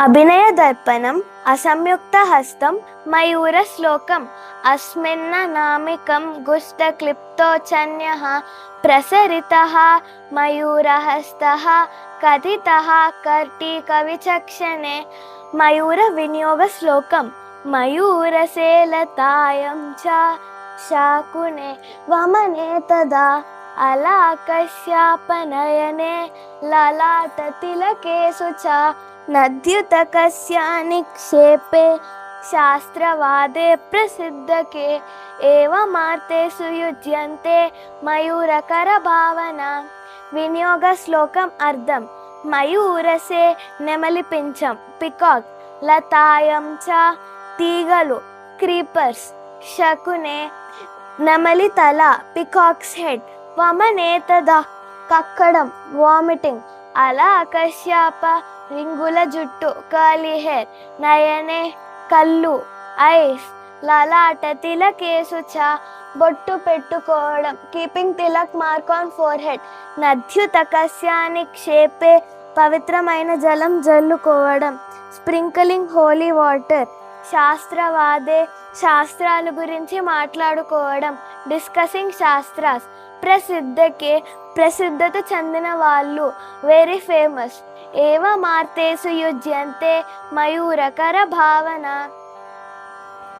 అభినయదర్పణం అసంయుక్తహస్తం మయూరశ్లోకం అస్మిన్ననామికం గుష్టక్లిప్తోచన్యః ప్రసరితః మయూరహస్తః కథితః కర్టీకవిచక్షణే. మయూర వినియోగ శ్లోకం మయూరసేలతాయం చ శాకునే వమనే తదా అలాకశ్యాపనయనే లలాటతిలకేషు చ నద్యుతకస్య నిక్షేపే శాస్త్రవాదే ప్రసిద్ధకే ఏవమార్తేషు యుజ్యంతే మయూరకర భావన. వినియోగ శ్లోకం అర్థం మయూరసే నెమలి పింఛం పికాక్, లతాయం చ తీగలు క్రీపర్స్, శకునే నెమలి తల పికాక్స్ హెడ్, వమనేతద కక్కడం వామిటింగ్, అలాకశ్యాప రింగుల జుట్టు కర్లీ హెయిర్, నయనే కళ్ళు ఐస్, లలాట తిలకేషు చ బొట్టు పెట్టుకోవడం keeping tilak mark on forehead, నద్యుతకస్య నిక్షేపే పవిత్రమైన జలం జల్లుకోవడం స్ప్రింకలింగ్ హోలీ వాటర్, శాస్త్రవాదే శాస్త్రాల గురించి మాట్లాడుకోవడం డిస్కసింగ్ శాస్త్రాస్, ప్రసిద్ధకే ప్రసిద్ధత చెందిన వాళ్ళు వెరీ ఫేమస్, ఏవమార్తేషు యుజ్యంతే మయూరకర భావన.